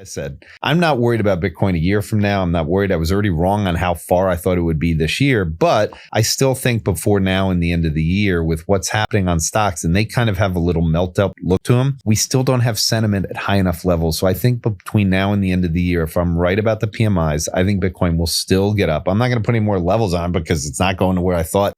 I said, I'm not worried about Bitcoin a year from now. I'm not worried. I was already wrong on how far I thought it would be this year, but I still think before now and the end of the year with what's happening on stocks, and they kind of have a little melt up look to them, we still don't have sentiment at high enough levels. So I think between now and the end of the year, if I'm right about the PMIs, I think Bitcoin will still get up. I'm not going to put any more levels on because it's not going to where I thought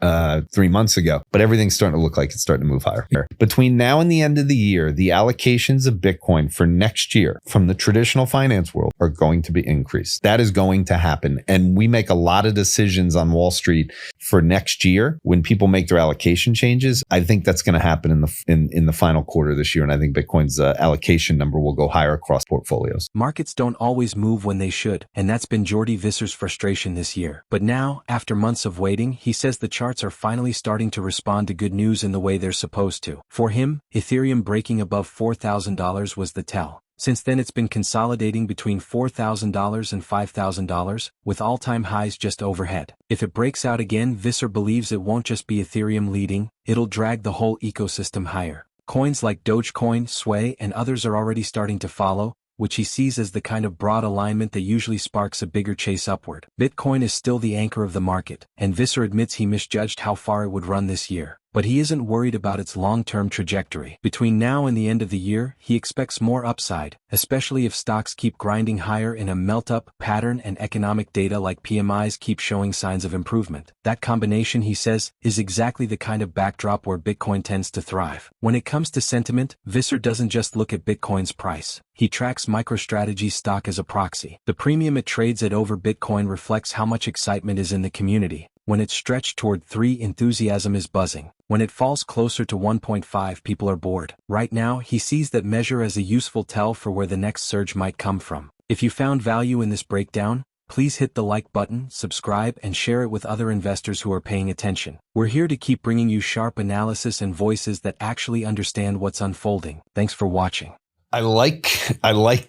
3 months ago, but everything's starting to look like it's starting to move higher. Between now and the end of the year, the allocations of Bitcoin for next year from the traditional finance world are going to be increased. That is going to happen. And we make a lot of decisions on Wall Street for next year. When people make their allocation changes, I think that's going to happen in the final quarter of this year. And I think Bitcoin's allocation number will go higher across portfolios. Markets don't always move when they should, and that's been Jordi Visser's frustration this year. But now, after months of waiting, he says the charts are finally starting to respond to good news in the way they're supposed to. For him, Ethereum breaking above $4,000 was the tell. Since then it's been consolidating between $4,000 and $5,000, with all-time highs just overhead. If it breaks out again, Visser believes it won't just be Ethereum leading, it'll drag the whole ecosystem higher. Coins like Dogecoin, Sway, and others are already starting to follow, which he sees as the kind of broad alignment that usually sparks a bigger chase upward. Bitcoin is still the anchor of the market, and Visser admits he misjudged how far it would run this year. But he isn't worried about its long-term trajectory. Between now and the end of the year, he expects more upside, especially if stocks keep grinding higher in a melt-up pattern and economic data like PMIs keep showing signs of improvement. That combination, he says, is exactly the kind of backdrop where Bitcoin tends to thrive. When it comes to sentiment, Visser doesn't just look at Bitcoin's price. He tracks MicroStrategy stock as a proxy. The premium it trades at over Bitcoin reflects how much excitement is in the community. When it's stretched toward 3, enthusiasm is buzzing. When it falls closer to 1.5, people are bored. Right now, he sees that measure as a useful tell for where the next surge might come from. If you found value in this breakdown, please hit the like button, subscribe, and share it with other investors who are paying attention. We're here to keep bringing you sharp analysis and voices that actually understand what's unfolding. Thanks for watching. I like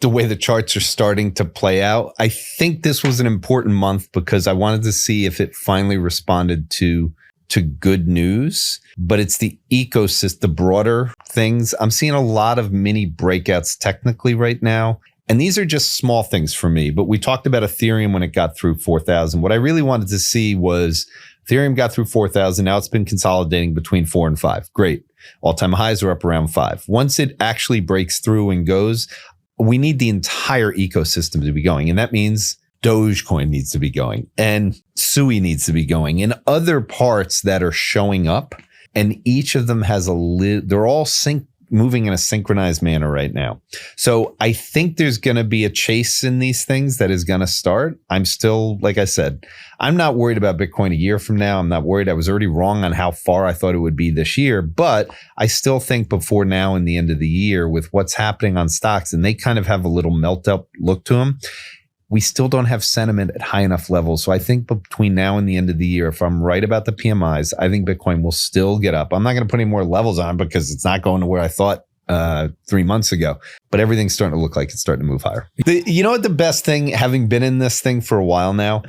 the way the charts are starting to play out. I think this was an important month because I wanted to see if it finally responded to good news, but it's the ecosystem, the broader things. I'm seeing a lot of mini breakouts technically right now. And these are just small things for me, but we talked about Ethereum when it got through 4,000. What I really wanted to see was Ethereum got through 4,000. Now it's been consolidating between 4 and 5. Great. All-time highs are up around 5. Once it actually breaks through and goes, we need the entire ecosystem to be going. And that means Dogecoin needs to be going and Sui needs to be going and other parts that are showing up. And each of them has they're all moving in a synchronized manner right now. So I think there's going to be a chase in these things that is going to start. I'm still, like I said, I'm not worried about Bitcoin a year from now. I'm not worried. I was already wrong on how far I thought it would be this year, but I still think before now and the end of the year with what's happening on stocks, and they kind of have a little melt up look to them, we still don't have sentiment at high enough levels. So I think between now and the end of the year, if I'm right about the PMIs, I think Bitcoin will still get up. I'm not going to put any more levels on because it's not going to where I thought 3 months ago, but everything's starting to look like it's starting to move higher. You know what the best thing, having been in this thing for a while now,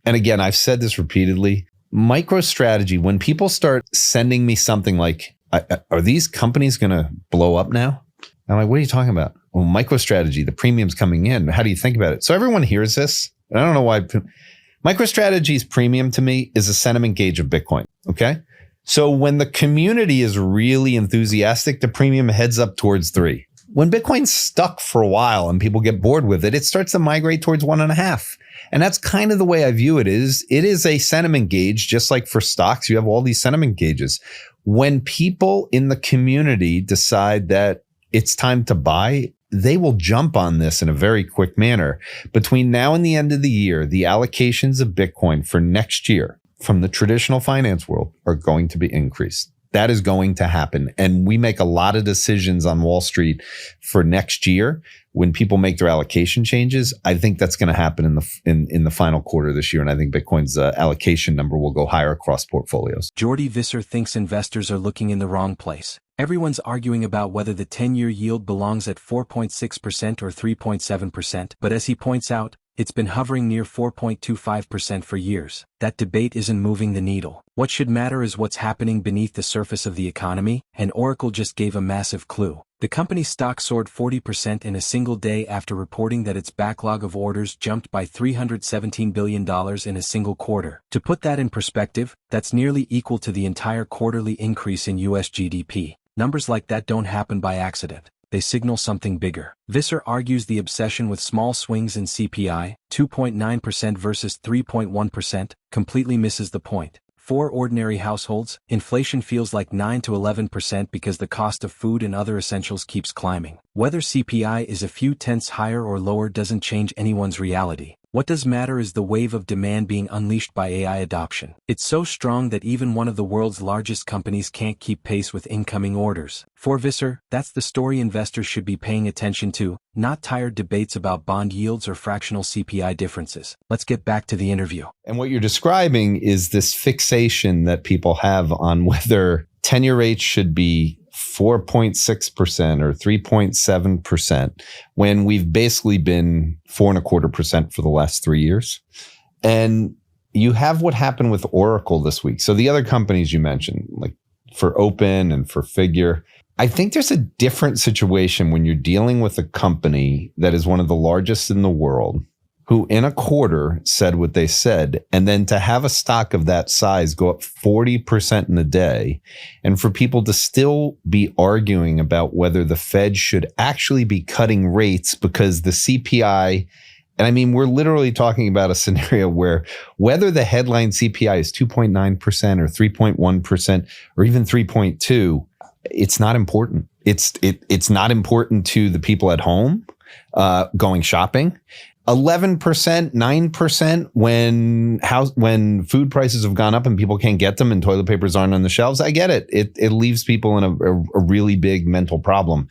and again, I've said this repeatedly, MicroStrategy, when people start sending me something like, are these companies going to blow up now? I'm like, what are you talking about? Well, MicroStrategy, the premium's coming in. How do you think about it? So everyone hears this. And I don't know why. MicroStrategy's premium to me is a sentiment gauge of Bitcoin. Okay. So when the community is really enthusiastic, the premium heads up towards 3. When Bitcoin's stuck for a while and people get bored with it, it starts to migrate towards 1.5. And that's kind of the way I view it is. It is a sentiment gauge, just like for stocks, you have all these sentiment gauges. When people in the community decide that it's time to buy, they will jump on this in a very quick manner. Between now and the end of the year, the allocations of Bitcoin for next year from the traditional finance world are going to be increased. That is going to happen. And we make a lot of decisions on Wall Street for next year. When people make their allocation changes, I think that's going to happen in the final quarter of this year. And I think Bitcoin's allocation number will go higher across portfolios. Jordi Visser thinks investors are looking in the wrong place. Everyone's arguing about whether the 10-year yield belongs at 4.6% or 3.7%, but as he points out, it's been hovering near 4.25% for years. That debate isn't moving the needle. What should matter is what's happening beneath the surface of the economy, and Oracle just gave a massive clue. The company's stock soared 40% in a single day after reporting that its backlog of orders jumped by $317 billion in a single quarter. To put that in perspective, that's nearly equal to the entire quarterly increase in US GDP. Numbers like that don't happen by accident. They signal something bigger. Visser argues the obsession with small swings in CPI, 2.9% versus 3.1%, completely misses the point. For ordinary households, inflation feels like 9 to 11% because the cost of food and other essentials keeps climbing. Whether CPI is a few tenths higher or lower doesn't change anyone's reality. What does matter is the wave of demand being unleashed by AI adoption. It's so strong that even one of the world's largest companies can't keep pace with incoming orders. For Visser, that's the story investors should be paying attention to, not tired debates about bond yields or fractional CPI differences. Let's get back to the interview. And what you're describing is this fixation that people have on whether 10-year rates should be 4.6% or 3.7% when we've basically been 4.25% for the last 3 years. And you have what happened with Oracle this week. So the other companies you mentioned, like for Open and for Figure, I think there's a different situation when you're dealing with a company that is one of the largest in the world, who in a quarter said what they said, and then to have a stock of that size go up 40% in a day, and for people to still be arguing about whether the Fed should actually be cutting rates because the CPI, and I mean, we're literally talking about a scenario where whether the headline CPI is 2.9% or 3.1% or even 3.2, it's not important. It's not important to the people at home going shopping. 11%, 9% when food prices have gone up and people can't get them and toilet papers aren't on the shelves. I get it. It leaves people in a really big mental problem.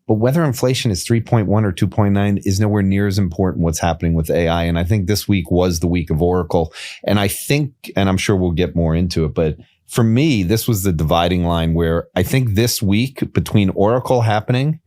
But whether inflation is 3.1 or 2.9 is nowhere near as important what's happening with AI. And I think this week was the week of Oracle. And I think, and I'm sure we'll get more into it, but for me, this was the dividing line where I think this week between Oracle happening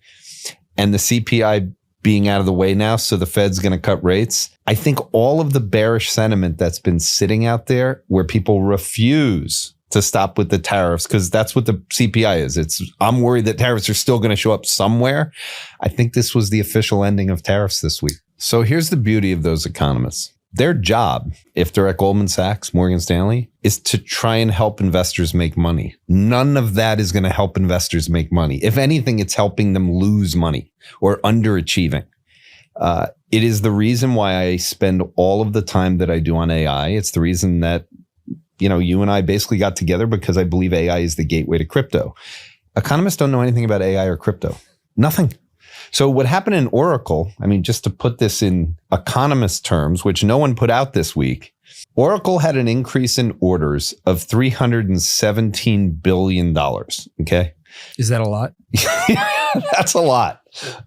and the CPI being out of the way now, so the Fed's going to cut rates. I think all of the bearish sentiment that's been sitting out there where people refuse to stop with the tariffs, because that's what the CPI is. I'm worried that tariffs are still going to show up somewhere. I think this was the official ending of tariffs this week. So here's the beauty of those economists. Their job, if they're at Goldman Sachs, Morgan Stanley, is to try and help investors make money. None of that is going to help investors make money. If anything, it's helping them lose money or underachieving. It is the reason why I spend all of the time that I do on AI. It's the reason that, you and I basically got together because I believe AI is the gateway to crypto. Economists don't know anything about AI or crypto. Nothing. So what happened in Oracle, I mean, just to put this in economist terms, which no one put out this week, Oracle had an increase in orders of $317 billion. Okay. Is that a lot? That's a lot.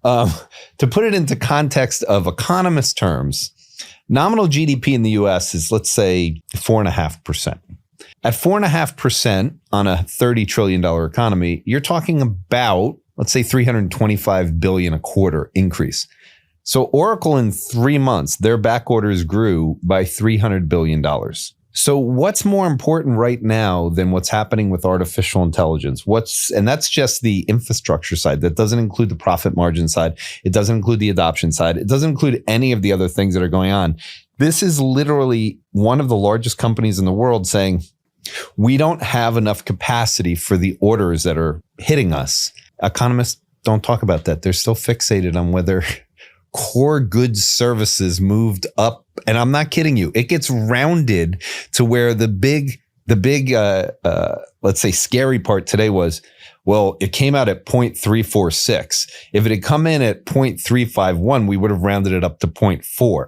To put it into context of economist terms, nominal GDP in the US is, let's say, 4.5%. At 4.5% on a $30 trillion economy, you're talking about, let's say, $325 billion a quarter increase. So Oracle in 3 months, their back orders grew by $300 billion. So what's more important right now than what's happening with artificial intelligence? And that's just the infrastructure side. That doesn't include the profit margin side. It doesn't include the adoption side. It doesn't include any of the other things that are going on. This is literally one of the largest companies in the world saying, we don't have enough capacity for the orders that are hitting us. Economists don't talk about that. They're still fixated on whether core goods services moved up. And I'm not kidding you. It gets rounded to where the big, let's say, scary part today was, well, it came out at 0.346. If it had come in at 0.351, we would have rounded it up to 0.4.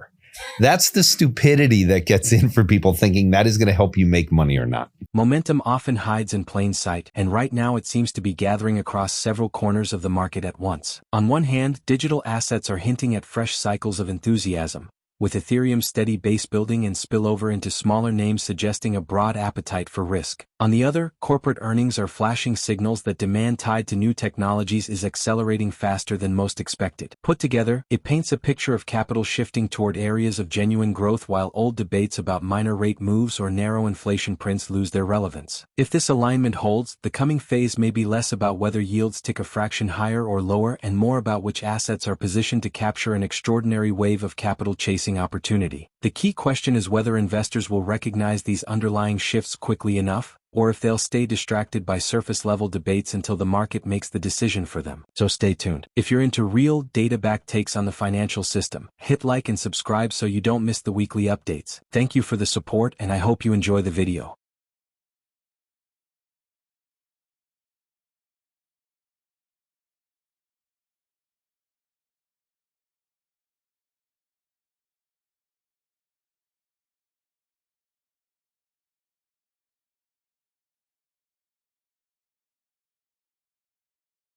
That's the stupidity that gets in for people thinking that is going to help you make money or not. Momentum often hides in plain sight, and right now it seems to be gathering across several corners of the market at once. On one hand, digital assets are hinting at fresh cycles of enthusiasm, with Ethereum's steady base building and spillover into smaller names suggesting a broad appetite for risk. On the other, corporate earnings are flashing signals that demand tied to new technologies is accelerating faster than most expected. Put together, it paints a picture of capital shifting toward areas of genuine growth while old debates about minor rate moves or narrow inflation prints lose their relevance. If this alignment holds, the coming phase may be less about whether yields tick a fraction higher or lower and more about which assets are positioned to capture an extraordinary wave of capital chasing opportunity. The key question is whether investors will recognize these underlying shifts quickly enough, or if they'll stay distracted by surface-level debates until the market makes the decision for them. So stay tuned. If you're into real, data-backed takes on the financial system, hit like and subscribe so you don't miss the weekly updates. Thank you for the support and I hope you enjoy the video.